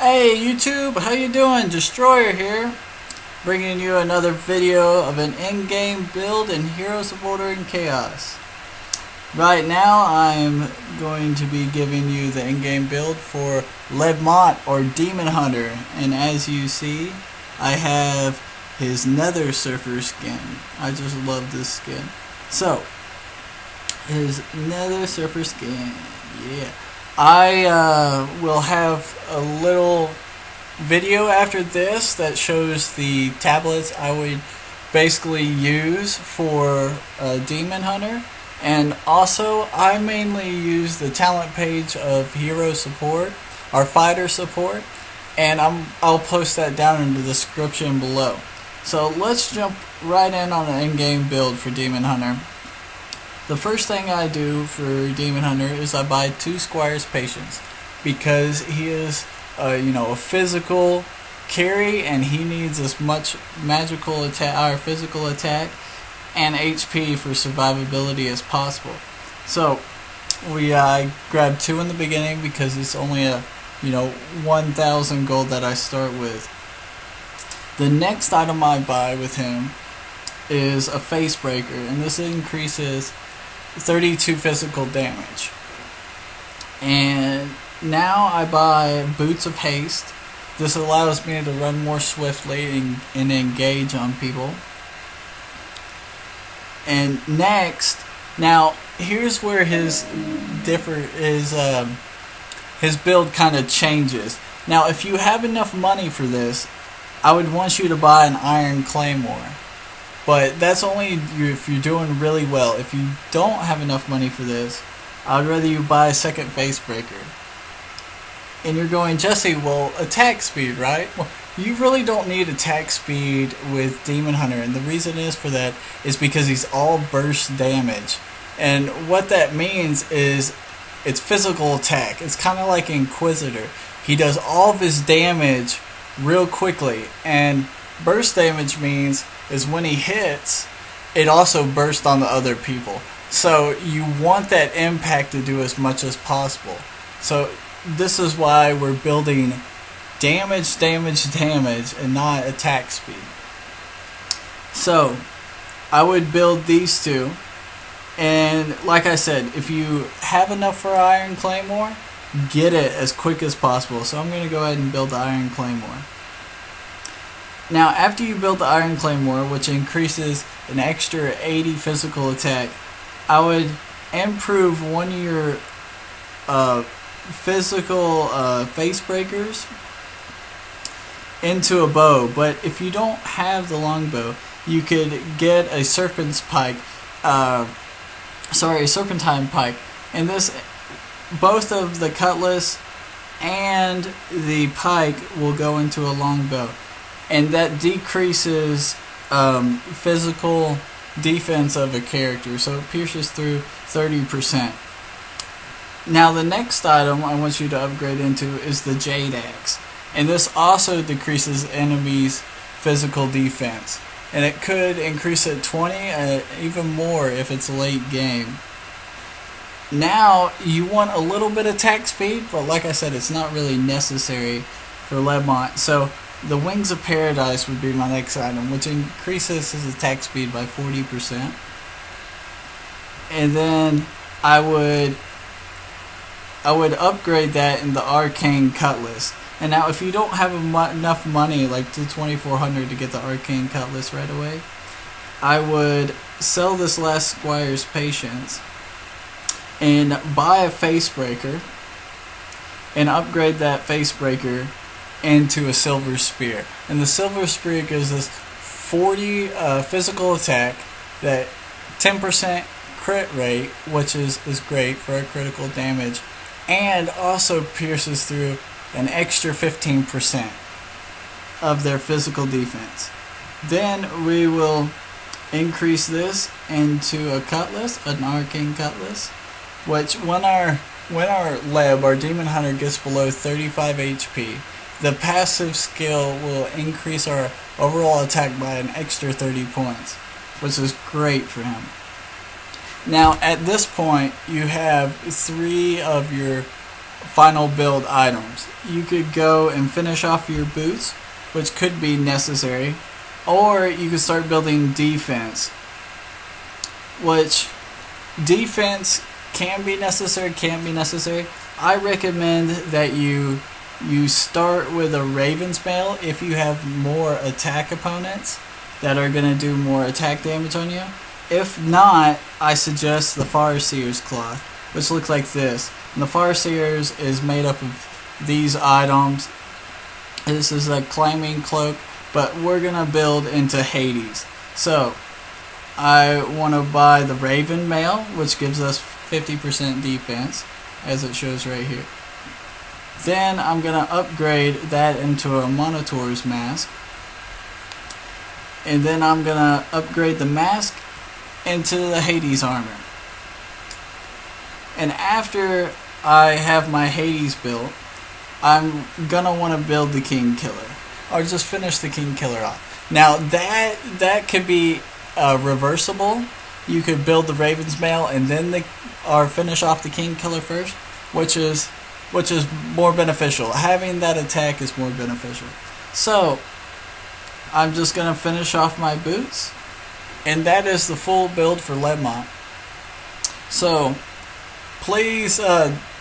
Hey YouTube, how you doing? Destroyer here, bringing you another video of an in-game build in Heroes of Order and Chaos. Right now I'm going to be giving you the in-game build for Ledmont or Demon Hunter, and as you see I have his Nether Surfer skin. I just love this skin. So, his Nether Surfer skin, yeah. I will have a little video after this that shows the tablets I would basically use for Demon Hunter, and also I mainly use the talent page of Hero Support or Fighter Support, and I'll post that down in the description below. So let's jump right in on an in-game build for Demon Hunter. The first thing I do for Demon Hunter is I buy 2 Squire's Patience, because he is a physical carry and he needs as much magical attack or physical attack and HP for survivability as possible. So I grab 2 in the beginning because it's only a 1,000 gold that I start with. The next item I buy with him is a Face Breaker, and this increases 32 physical damage. And now I buy Boots of Haste. This allows me to run more swiftly and engage on people. And next, now here's where his build kind of changes. Now if you have enough money for this, I would want you to buy an Iron Claymore. But that's only if you're doing really well. If you don't have enough money for this, I'd rather you buy a second Face Breaker. And you're going, Jesse, well, attack speed, right? Well, you really don't need attack speed with Demon Hunter, and the reason is for that is because he's all burst damage. And what that means is it's physical attack. It's kind of like Inquisitor. He does all of his damage real quickly, and burst damage means is when he hits, it also bursts on the other people. So you want that impact to do as much as possible. So this is why we're building damage, and not attack speed. So I would build these 2, and like I said, if you have enough for Iron Claymore, get it as quick as possible. So I'm going to go ahead and build the Iron Claymore. Now after you build the Iron Claymore, which increases an extra 80 physical attack, I would improve one of your physical Face Breakers into a bow. But if you don't have the longbow, you could get a Serpentine Pike, and this, both of the cutlass and the pike will go into a longbow, and that decreases physical defense of a character, so it pierces through 30%. Now the next item I want you to upgrade into is the Jade Axe, and this also decreases enemies' physical defense, and it could increase it 20, even more if it's late game. Now you want a little bit of attack speed, but like I said, it's not really necessary for Ledmont. So the Wings of Paradise would be my next item, which increases his attack speed by 40%. And then I would upgrade that in the Arcane Cutlass. And now if you don't have enough money, like to 2,400 to get the Arcane Cutlass right away, I would sell this last Squire's Patience and buy a Face Breaker and upgrade that Face Breaker into a Silver Spear. And the Silver Spear gives us 40 physical attack, that 10% crit rate, which is great for a critical damage, and also pierces through an extra 15% of their physical defense. Then we will increase this into a cutlass, an Arcane Cutlass, which when our Leb, our Demon Hunter, gets below 35 HP, the passive skill will increase our overall attack by an extra 30 points, which is great for him. Now at this point you have 3 of your final build items. You could go and finish off your boots, which could be necessary, or you could start building defense, which defense can be necessary, can't be necessary. I recommend that you start with a Raven's Mail if you have more attack opponents that are going to do more attack damage on you. If not, I suggest the Farseer's Cloth, which looks like this. And the Farseer's is made up of these items. This is a climbing cloak, but we're going to build into Hades. So, I want to buy the Raven Mail, which gives us 50% defense, as it shows right here. Then I'm going to upgrade that into a Minotaur's Mask. And then I'm going to upgrade the mask into the Hades armor. And after I have my Hades built, I'm going to want to build the King Killer. Or just finish the King Killer off. Now that could be reversible. You could build the Raven's Mail and then finish off the King Killer first, which is more beneficial. Having that attack is more beneficial. So I'm just gonna finish off my boots, and that is the full build for Ledmont. So please,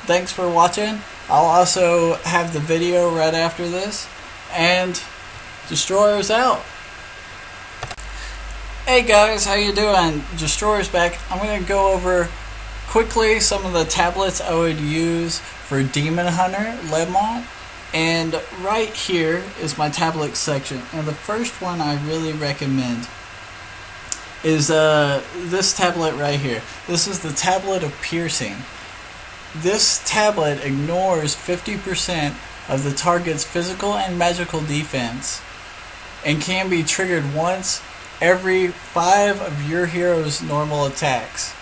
thanks for watching. I'll also have the video right after this, and Destroyer's out. Hey guys, how you doing? Destroyer's back. I'm going to go over quickly some of the tablets I would use for Demon Hunter Ledmont. And right here is my tablet section. And the first one I really recommend is this tablet right here. This is the Tablet of Piercing. This tablet ignores 50% of the target's physical and magical defense and can be triggered once every 5 of your hero's normal attacks.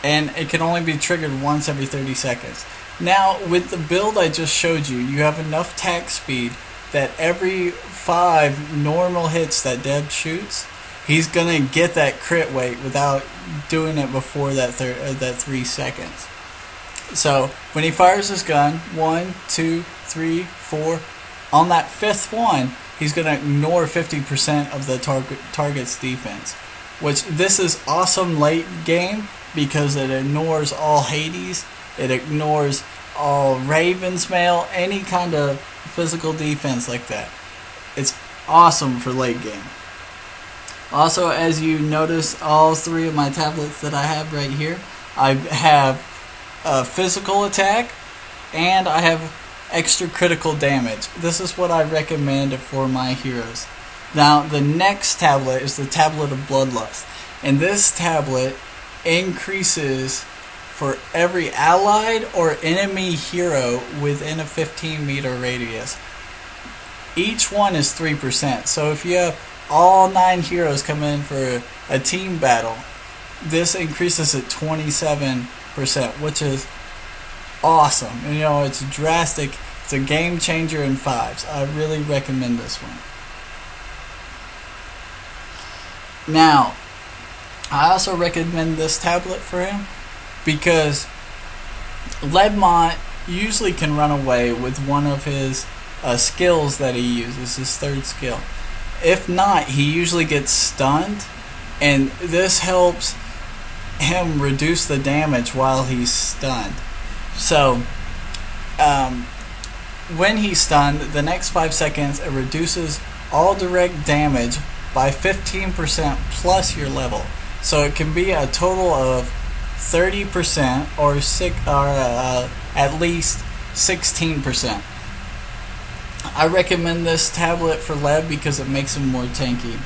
And it can only be triggered once every 30 seconds. Now, with the build I just showed you, you have enough attack speed that every 5 normal hits that Deb shoots, he's gonna get that crit weight without doing it before that 3 seconds. So when he fires his gun, 1, 2, 3, 4, on that 5th one, he's gonna ignore 50% of the target's defense. Which this is awesome late game because it ignores all Hades. It ignores all Raven's Mail, any kind of physical defense like that. It's awesome for late game. Also, as you notice, all 3 of my tablets that I have right here, I have a physical attack and I have extra critical damage. This is what I recommend for my heroes. Now, the next tablet is the Tablet of Bloodlust. And this tablet increases for every allied or enemy hero within a 15-meter radius. Each one is 3%. So if you have all 9 heroes come in for a team battle, this increases at 27%, which is awesome. You know, it's drastic. It's a game changer in 5s. I really recommend this one. Now, I also recommend this tablet for him because Ledmont usually can run away with one of his skills that he uses, his 3rd skill. If not, he usually gets stunned, and this helps him reduce the damage while he's stunned. So, when he's stunned, the next 5 seconds it reduces all direct damage by 15% plus your level. So it can be a total of 30% or at least 16%. I recommend this tablet for Leb because it makes him more tanky.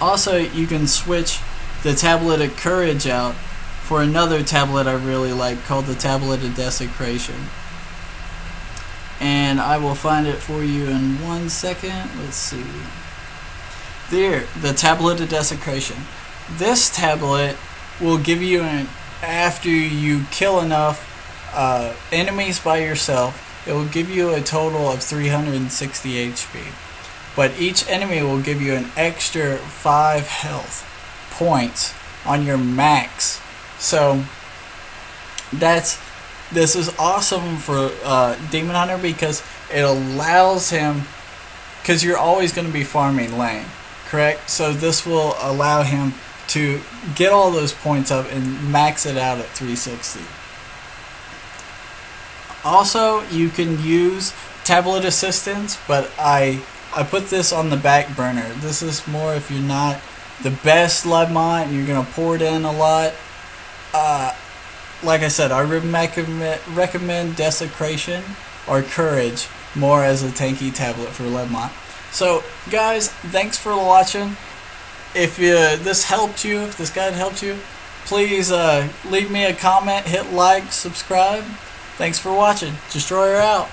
Also, you can switch the Tablet of Courage out for another tablet I really like called the Tablet of Desecration. And I will find it for you in 1 second. Let's see. There, the Tablet of Desecration. This tablet will give you after you kill enough enemies by yourself, it will give you a total of 360 HP. But each enemy will give you an extra 5 health points on your max. So that's This is awesome for Demon Hunter because it allows him, because you're always going to be farming lane, correct? So this will allow him to get all those points up and max it out at 360. Also, you can use tablet assistance, but I put this on the back burner. This is more if you're not the best Ledmont and you're going to pour it in a lot. Like I said, I recommend Desecration or Courage more as a tanky tablet for Ledmont. So guys, thanks for watching. If this helped you, if this guide helped you, please leave me a comment, hit like, subscribe. Thanks for watching. Destroyer out.